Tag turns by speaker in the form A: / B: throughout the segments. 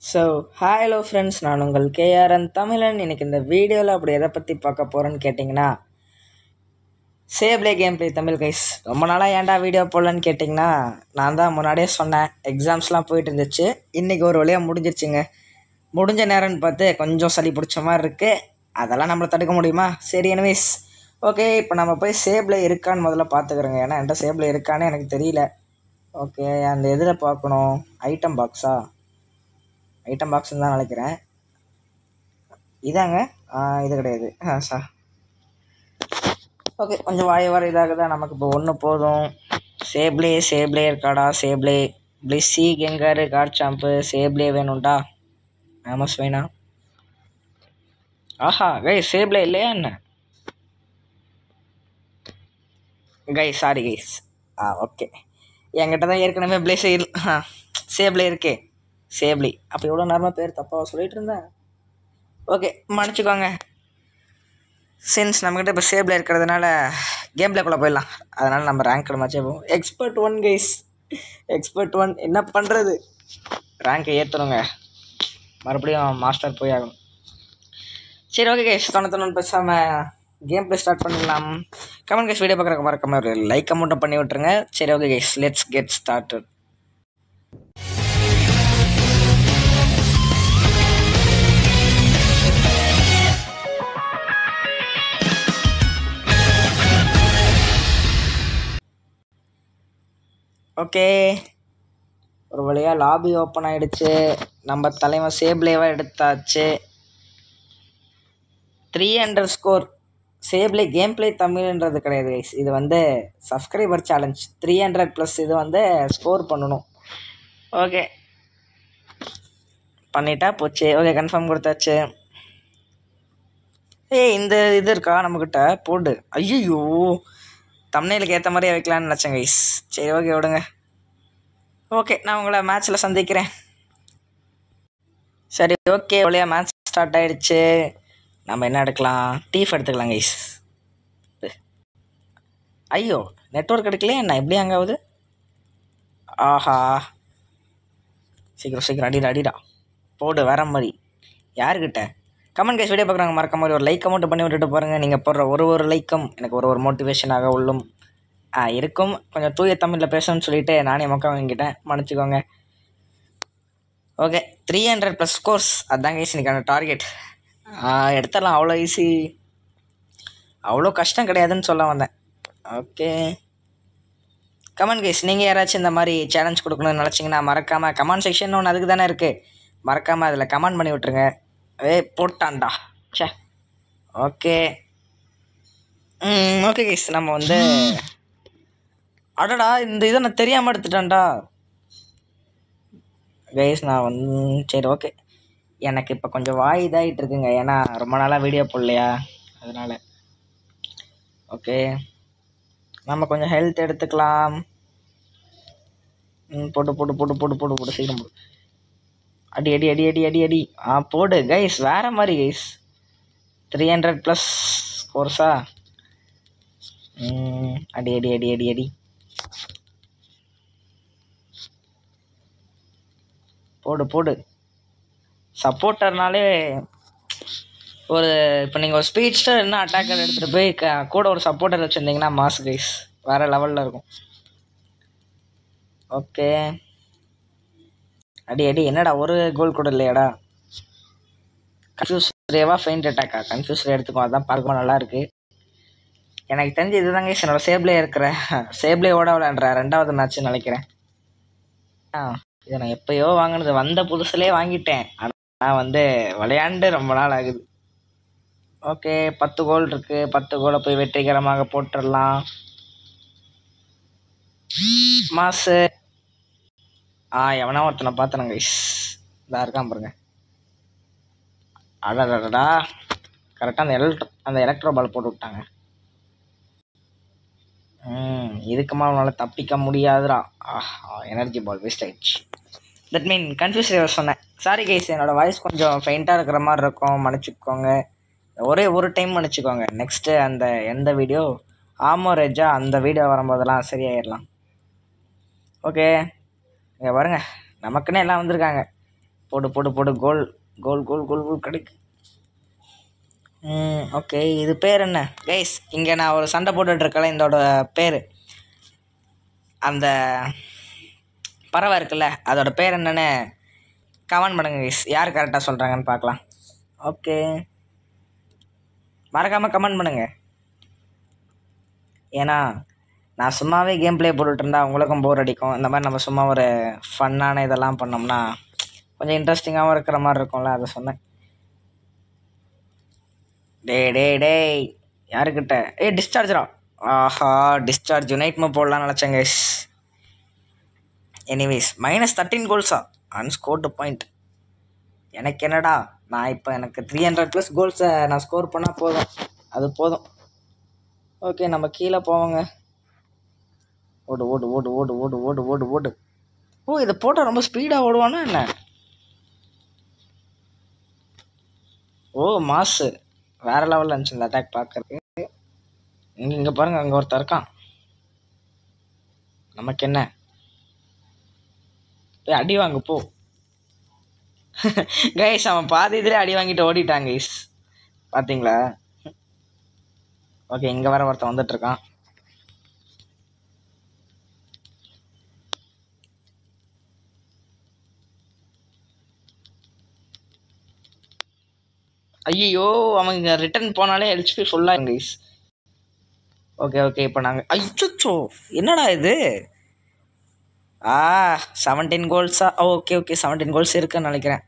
A: So hi hello friends, நான் உங்கள் KRN தமிழன். இன்றைக்கி இந்த வீடியோவில் அப்படி எதை பற்றி பார்க்க போகிறேன்னு கேட்டிங்கன்னா, சேப்ளே கேம் ப்ளே தமிழ் கைஸ். ரொம்ப நாளாக ஏன்டா வீடியோ போடலன்னு கேட்டிங்கன்னா, நான் தான் முன்னாடியே சொன்னேன், எக்ஸாம்ஸ்லாம் போயிட்டு இருந்துச்சு. இன்றைக்கி ஒரு வழியாக முடிஞ்சிருச்சுங்க. முடிஞ்ச நேரம்னு பார்த்து கொஞ்சம் சளி பிடிச்ச மாதிரி இருக்குது. அதெல்லாம் நம்மளை தடுக்க முடியுமா? சரி, எனிவேஸ் ஓகே. இப்போ நம்ம போய் சேப்ளே இருக்கான்னு முதல்ல பார்த்துக்கிறோங்க. ஏன்னா என்கிட்ட சேப்ளே இருக்கான்னு எனக்கு தெரியல. ஓகே, அந்த எதில் பார்க்கணும்? ஐட்டம் பாக்ஸா? ஐட்டம் பாக்ஸ்ன்னு தான் நினைக்கிறேன். இதாங்க. இது கிடையாது. சார் ஓகே, கொஞ்சம் வாய் வர இதாகுதா. நமக்கு இப்போ ஒன்று போதும். சேப்ளே இருக்காடா? சேப்ளே பிளிஸ்ஸி கெங்காரு கார்சாம்பு சேப்ளே வேணும்டா. ஆமாஸ் வேணா. ஆஹா கைஸ், சேப்ளே இல்லையா என்ன கைஸ்? Sorry guys. ஓகே, என்கிட்ட தான் ஏற்கனவே பிளேஸே சேப்ளே இருக்கே. சேப்ளி அப்போ எவ்வளோ நேரமாக பேர் தப்பாக சொல்லிகிட்டு இருந்தேன். ஓகே, மன்னிச்சிக்கோங்க. சின்ஸ் நம்மக்கிட்ட இப்போ சேப்ல இருக்கிறதுனால கேம் பிளேக்குள்ளே போயிடலாம். அதனால் நம்ம ரேங்க் மேட்சே போவோம். Expert 1 guys, expert 1. என்ன பண்ணுறது, ரேங்கை ஏற்றணுங்க. மறுபடியும் மாஸ்டர் போய் ஆகணும். சரி ஓகே கைஸ், தொண்ணூத்தொன்று பேசாமல் கேம் பிளே ஸ்டார்ட் பண்ணிடலாம். கமெண்ட் கைஸ், வீடியோ பார்க்குறக்கு மறக்காம ஒரு லைக் மட்டும் பண்ணி விட்டுருங்க. சரி okay guys, let's get started. Okay, ஒரு வழியாக லாபி ஓப்பன் ஆகிடுச்சு. நம்ம தலைவன் சேப்ளேவாக எடுத்தாச்சு. 300 சேப்ளே கேம் பிளே தமிழ்ன்றது கிடையாது கைஸ். இது வந்து சப்ஸ்கிரைபர் சேலஞ்ச். 300+ இது வந்து ஸ்கோர் பண்ணணும். ஓகே, பண்ணிட்டா போச்சு. ஓகே, கன்ஃபார்ம் கொடுத்தாச்சு. இந்த இது இருக்கா நம்மக்கிட்ட? போடு. ஐயோ, தம்ப்நெயிலுக்கு ஏற்ற மாதிரியே வைக்கலான்னு நினச்சேன் கைஸ். சரி ஓகே, விடுங்க. ஓகே, நான் உங்களை மேட்ச்சில் சந்திக்கிறேன். சரி ஓகே, ஒளியா மேட்ச் ஸ்டார்ட் ஆகிடுச்சு. நம்ம என்ன எடுக்கலாம்? டீஃப் எடுத்துக்கலாம் கைஸ். ஐயோ, நெட்வொர்க் எடுக்கலையே என்ன? எப்படி அங்காவது? ஆஹா, சீக்கிரம் அடிடா. போடு வேற மாதிரி. யாருக்கிட்ட? கமெண்ட் கைஸ், வீடியோ பார்க்குறாங்க மறக்க மாதிரி ஒரு லைக் மட்டும் பண்ணி விட்டுட்டு பாருங்கள். நீங்கள் போடுற ஒரு லைக்கும் எனக்கு ஒரு மோட்டிவேஷனாக உள்ளும் இருக்கும். கொஞ்சம் தூய தமிழில் பேசணும்னு சொல்லிவிட்டு நானே மொக்க வாங்கிட்டேன், மன்னிச்சிக்கோங்க. ஓகே, 300+ ஸ்கோர்ஸ் அதுதான் கைஸ் இன்னைக்கான டார்கெட். எடுத்துடலாம். அவ்வளோ ஈஸி, அவ்வளோ கஷ்டம் கிடையாதுன்னு சொல்ல வந்தேன். ஓகே, கமெண்ட் கைஸ், நீங்கள் யாராச்சும் இந்த மாதிரி சேலஞ்ச் கொடுக்கணும்னு நினச்சிங்கன்னா மறக்காமல் கமெண்ட் செக்ஷன் ஒன்று அதுக்கு தானே இருக்குது, மறக்காமல் அதில் கமெண்ட் பண்ணி விட்ருங்க. போட்டான்டா சே. ஓகே ஓகே கைஸ், நம்ம வந்து அடடா இந்த இதை நான் தெரியாமல் எடுத்துட்டேன்டா கைஸ். நான் வந்து சரி ஓகே, எனக்கு இப்போ கொஞ்சம் வாய் இதாகிட்டு இருக்குங்க. ஏன்னா ரொம்ப நாளாக வீடியோ போடலையா, அதனால். ஓகே, நம்ம கொஞ்சம் ஹெல்த் எடுத்துக்கலாம். போட்டு போட்டு போட்டு போட்டு போட்டு போட்டு சீக்கிரம் போடு. அடி அடி அடி அடி அடி அடி. போடு கைஸ், வேறு மாதிரி கைஸ். 300+ ஸ்கோர்ஸா? அடி அடி அடி அடி அடி போடு போடு. சப்போர்ட்டர்னாலே ஒரு இப்போ நீங்கள் ஒரு ஸ்பீட்ஸ்டர் என்ன அட்டாக்கர் எடுத்துகிட்டு போய் கூட ஒரு சப்போர்ட்டர் வச்சுருந்தீங்கன்னா மாஸ் கைஸ், வேறு லெவலில் இருக்கும். ஓகே, அடி அடி. என்னடா ஒரு கோல் கூட இல்லையாடா? கன்ஃபியூஸ் ரேவா ஃபெயிண்ட் அட்டாக்கா? கன்ஃபியூஸ் ரே எடுத்துக்கோ, அதுதான் பார்க்க நல்லாயிருக்கு. எனக்கு தெரிஞ்சு இதுதான் கைஸ் என்னோட சேப்ளேயோட விளையாடுற 2வது மேட்ச்னு நினைக்கிறேன். இதை நான் எப்போயோ வாங்கினது, வந்த புதுசுலேயே வாங்கிட்டேன். ஆனால் வந்து விளையாண்டு ரொம்ப நாள் ஆகுது. ஓகே, 10 கோல் இருக்குது. 10 கோலை போய் வெற்றிகரமாக போட்டுடலாம். மாசு. எவனா ஒருத்தனை பார்த்தனுங்க கைஸ், இதாக இருக்கான் பாருங்க. அடடா, கரெக்டாக அந்த எலக்ட்ரோ பால் போட்டு விட்டாங்க. இதுக்குமா அவனால் தப்பிக்க முடியாதுடா. எனர்ஜி பால் வேஸ்ட் ஆயிடுச்சு. தட் மீன் கன்ஃபியூஸ் சொன்னேன். சாரி கைஸ், என்னோடய வாய்ஸ் கொஞ்சம் ஃபெயிண்ட்டாக இருக்கிற மாதிரி இருக்கும், மன்னிச்சிக்கோங்க. ஒரே ஒரு டைம் மன்னிச்சிக்கோங்க. நெக்ஸ்ட்டு அந்த எந்த வீடியோ ஆமோரேஜா அந்த வீடியோ வரும்போதெல்லாம் சரியாயிடலாம். ஓகே, இங்கே பாருங்க, நமக்குன்னே எல்லாம் வந்திருக்காங்க. போடு போடு போடு. கோல் கோல் கோல் கோல் கோல் கிடைக்கு. ஓகே, இது பேர் என்ன கைஸ்? இங்கே நான் ஒரு சண்டை போட்டுட்ருக்கல, இதோட பேர் அந்த பறவை இருக்குல்ல, அதோட பேர் என்னன்னு கமெண்ட் பண்ணுங்க கைஸ். யார் கரெக்டாக சொல்கிறாங்கன்னு பார்க்கலாம். ஓகே, மறக்காமல் கமெண்ட் பண்ணுங்க. ஏன்னா நான் சும்மாவே கேம் ப்ளே போட்டுட்டு இருந்தால் உங்களுக்கும் போர் அடிக்கும். இந்த மாதிரி நம்ம சும்மா ஒரு ஃபன்னான இதெல்லாம் பண்ணோம்னா கொஞ்சம் இன்ட்ரெஸ்டிங்காகவும் இருக்கிற மாதிரி இருக்கும்ல, அதை சொன்னேன். டேய் யாருக்கிட்ட? டிஸ்சார்ஜரா? ஆஹா, டிஸ்சார்ஜ் நைட் மூவ் போடலான்னு நினச்சேன் கைஸ். எனிவேஸ், -13 கோல்ஸா? அன்ஸ்கோர்டு பாயிண்ட். எனக்கு என்னடா, நான் இப்போ எனக்கு 300+ கோல்ஸை நான் ஸ்கோர் பண்ணால் போதும், அது போதும். ஓகே, நம்ம கீழே போவோங்க. ஓடு ஓடு ஓடு ஓடு ஓடு ஓடு ஓடு ஓடு. ஓ, இதை போட்டால் ரொம்ப ஸ்பீடாக ஓடுவானா என்ன? ஓ, மாசு வேறு லெவலில் இருந்துச்சு இந்த அட்டாக் பார்க்கறதுக்கு. இங்கே பாருங்கள், அங்கே ஒருத்தர் இருக்கான். நமக்கு என்ன, போய் அடி வாங்க போ. கைஸ், அவன் பாதி இதில் அடி வாங்கிட்டு ஓடிட்டான் கைஸ், பார்த்தீங்களா? ஓகே, இங்கே வர ஒருத்தன் வந்துட்டுருக்கான். ஐயோ, அவங்க ரிட்டர்ன் போனாலே ஹெச்பி ஃபுல்லாக கைஸ். ஓகே ஓகே, இப்போ நாங்கள் ஐயோ என்னடா இது? 17 கோல்ஸா? ஓகே ஓகே, 17 கோல்ஸ் இருக்குன்னு நினைக்கிறேன்.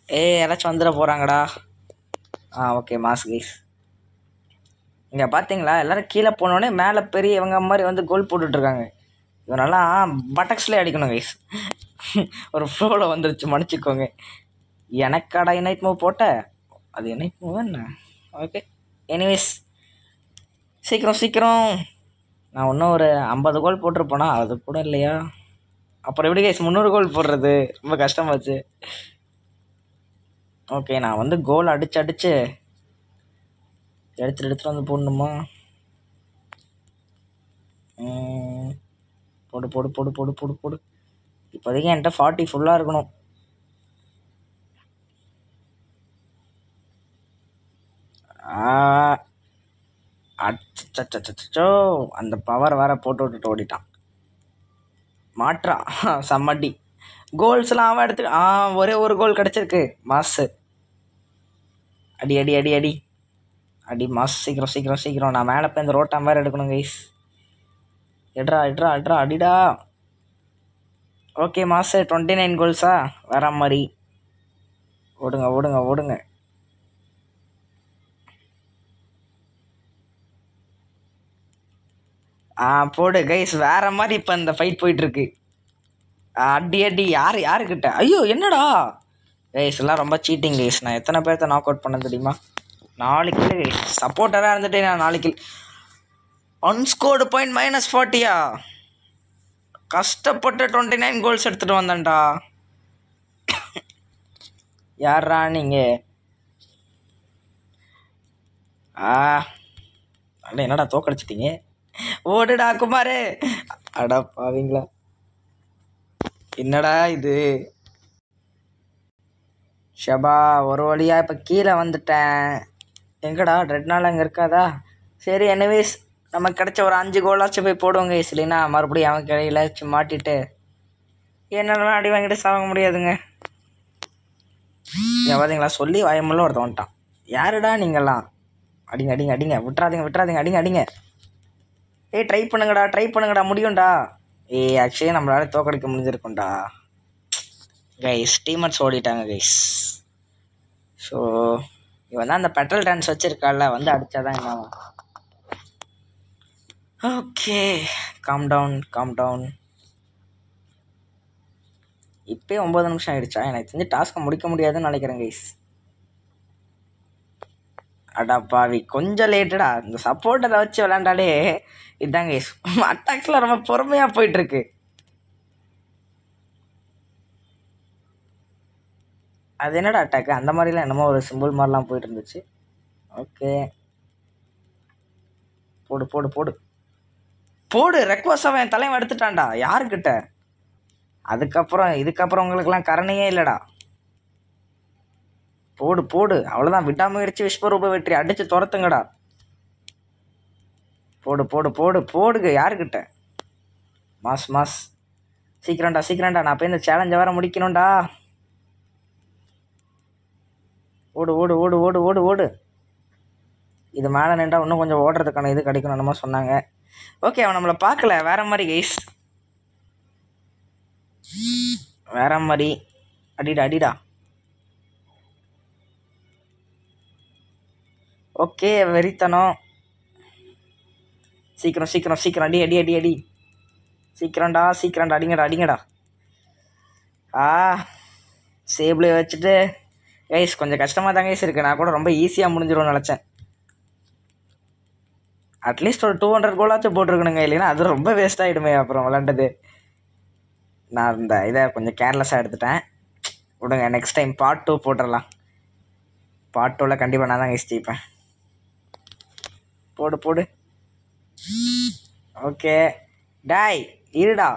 A: யாராச்சும் வந்துட போகிறாங்கடா. Okay, mass guys. இங்கே பார்த்தீங்களா, எல்லோரும் கீழே போனோடனே மேலே பெரிய இவங்க மாதிரி வந்து கோல் போட்டுட்ருக்காங்க. இவனெல்லாம் பட்டக்ஸ்லேயே அடிக்கணும் கைஸ். ஒரு ஃப்ளோவில் வந்துருச்சு, மன்னிச்சிக்கோங்க. எனக்காடா நைட் மூவ் போட்ட? அது நைட் மூவ் என்ன? ஓகே, எனிவேஸ், சீக்கிரம். நான் இன்னும் ஒரு 50 கோல் போட்டிருப்பேனா? அது கூட இல்லையா? அப்புறம் எப்படி கைஸ் 300 கோல் போடுறது? ரொம்ப கஷ்டமாச்சு. ஓகே, நான் வந்து கோல் அடிச்சு எடுத்துகிட்டு வந்து போடணுமா? போடு போடு போடு போடு போடு போடு. இப்போதைக்கு என்கிட்ட 40 ஃபுல்லாக இருக்கணும். அச்சோ, அந்த பவர் வேற போட்டு விட்டுட்டு ஓடிட்டான். மாற்றான் செம்மடி. கோல்ஸ்லாம் அவன் எடுத்து ஒரே ஒரு கோல் கிடச்சிருக்கு. மாசு. அடி அடி அடி அடி அடி மாசு. சீக்கிரம். நான் மேலே போய் இந்த ரோட்டான் வேறு எடுக்கணும் கைஸ். எட்ரா அடிடா. ஓகே மாசு, 29 கோல்ஸா? வேற மாதிரி. ஓடுங்க. போடு கைஸ், வேற மாதிரி இப்போ இந்த ஃபைட் போயிட்டுருக்கு. அடி யாருக்கிட்ட? ஐயோ, என்னடா கைஸ், எல்லாம் ரொம்ப சீட்டிங் கைஸ். நான் எத்தனை பேர்த்த நாக் அவுட் பண்ண தெரியுமா? 4 கில் கைஸ். சப்போர்ட்டராக இருந்துட்டேன் நான். 4 கில். அன்ஸ்கோர்டு பாயிண்ட் -40யா? கஷ்டப்பட்டு 29 கோல்ஸ் எடுத்துகிட்டு வந்தேன்டா. யாரா நீங்கள்? என்னடா தோக்கடிச்சிட்டீங்க? ஓடுடா குமாரு. அடா பாவீங்களா, என்னடா இது? ஷபா, ஒரு வழியாக இப்போ கீழே வந்துட்டேன். எங்கடா ரெட்னால அங்கே இருக்காதா? சரி, எனிவேஸ், நமக்கு கிடைச்ச ஒரு 5 கோலாச்சும் போய் போடுவோங்க. இல்லைன்னா மறுபடியும் அவன் கையில் மாட்டிட்டு என்னெல்லாம் அடி வாங்கிட்டு சாக முடியாதுங்க. பார்த்தீங்களா, சொல்லி வாயமெல்லாம் ஒருத்தன் வந்துட்டான். யாருடா நீங்கள்லாம்? அடிங்க. விட்டுறாதீங்க. அடிங்க. ட்ரை பண்ணுங்கடா, முடியும்டா. ஆக்சுவலி நம்மளால தோக்கடிக்க முடிஞ்சிருக்கும்டா கைஸ். டீமர்ஸ் ஓடிட்டாங்க கைஸ். ஸோ இவன் தான் அந்த பெட்ரோல் டான்ஸ் வச்சுருக்கால, வந்து அடித்தாதான் என்ன. Okay, calm down. இப்போயே 9 நிமிஷம் ஆகிடுச்சா? எனக்கு தெரிஞ்சு டாஸ்க்கை முடிக்க முடியாதுன்னு நினைக்கிறேன் கைஸ். அடா பாவி, கொஞ்சம் லேட்டுடா. இந்த சப்போர்ட்டரை வச்சு விளாண்டாலே இதுதாங்க கைஸ். அட்டாக்ஸில் ரொம்ப பொறுமையாக போயிட்டுருக்கு. அது என்னடா அட்டாக்கு? அந்த மாதிரிலாம் என்னமோ ஒரு சிம்பிள் மாதிரிலாம் போயிட்டு இருந்துச்சு. ஓகே, போடு. ரெக்வஸ்ட் என் தலைவன் எடுத்துட்டான்டா. யாருக்கிட்ட? இதுக்கப்புறம் உங்களுக்கெல்லாம் கரணையே இல்லைடா. போடு போடு, அவ்வளோதான். விடாமுயற்சி விஸ்வரூப வெற்றி, அடித்து துரத்துங்கடா. போடு போடு போடு போடுங்க. யாருக்கிட்ட? மாஸ் மாஸ், சீக்கிரம்டா சீக்கிரம்டா, நான் போய் இந்த சேலஞ்சை வேறு முடிக்கணும்டா. ஓடு ஓடு ஓடு ஓடு ஓடு ஓடு. இது மேலே நின்றா இன்னும் கொஞ்சம் ஓடுறதுக்கான இது கிடைக்கணும் என்னமோ சொன்னாங்க. ஓகே, அவன் நம்மளை பார்க்கல. வேற மாதிரி கைஸ், வேற மாதிரி. அடிடா அடிடா. ஓகே, வெறித்தனம். சீக்கிரம் சீக்கிரம் சீக்கிரம், அடி அடி அடி அடி. சீக்கிரம்டா சீக்கிரம்டா, அடிங்கடா அடிங்கடா. சேபிளை வச்சுட்டு கைஸ் கொஞ்சம் கஷ்டமாக தான் கைஸ் இருக்குது. நான் கூட ரொம்ப ஈஸியாக முடிஞ்சிடும்னு நினச்சேன். அட்லீஸ்ட் ஒரு 200 கோலாச்சும் போட்டிருக்கணுங்க, இல்லைன்னா அது ரொம்ப வேஸ்ட் ஆகிடுமே அப்புறம் விளாண்டது. நான் இந்த இதை கொஞ்சம் கேர்லெஸ்ஸாக எடுத்துட்டேன். விடுங்க, நெக்ஸ்ட் டைம் பார்ட் 2 போட்டுடலாம். பார்ட் 2ல் கண்டிப்பாக நான் தான் கைஸ் ஜெயிப்பேன். போடு போடு. ஓகே டாய் இருடா.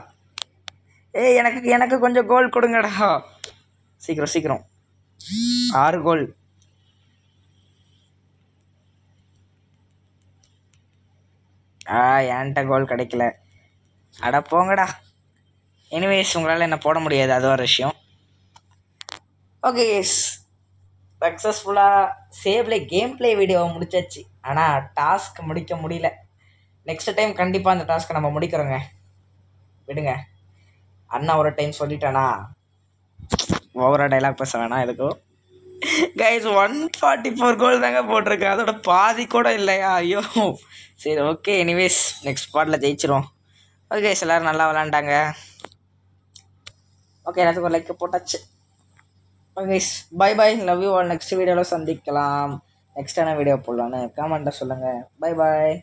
A: ஏய், எனக்கு கொஞ்சம் கோல் கொடுங்கடா. சீக்கிரம் சீக்கிரம். 6 கோல். என்கிட்ட கோல் கிடைக்கல. அட போங்கடா. எனிவேஸ், உங்களால் என்ன போட முடியாது, அது ஒரு விஷயம். ஓகே கேஸ், சக்ஸஸ்ஃபுல்லாக சேவ்ல கேம் பிளே வீடியோவை முடிச்சாச்சு. ஆனால் டாஸ்க் முடிக்க முடியல. நெக்ஸ்ட் டைம் கண்டிப்பாக அந்த டாஸ்க்கை நம்ம முடிக்கிறோங்க. விடுங்க, அண்ணா ஒரு டைம் சொல்லிட்டானா ஓவராக டைலாக் பேச வேணாம் எதுக்கும். கைஸ் 144 கோல் தாங்க போட்டிருக்கேன், அதோட பாதி கூட இல்லையா? ஐயோ சரி, ஓகே. எனிவேஸ், நெக்ஸ்ட் பார்ட்டில் ஜெயிச்சிரும். ஓகே கைஸ், எல்லோரும் நல்லா விளாண்டாங்க. ஓகே, எல்லாத்துக்கும் ஒரு லைக் போட்டாச்சு. Okay guys, bye bye, love you all. Next வீடியோவில் சந்திக்கலாம். நெக்ஸ்ட் என்ன வீடியோ போடலான்னு கமெண்ட்டை சொல்லுங்கள். பை பாய்.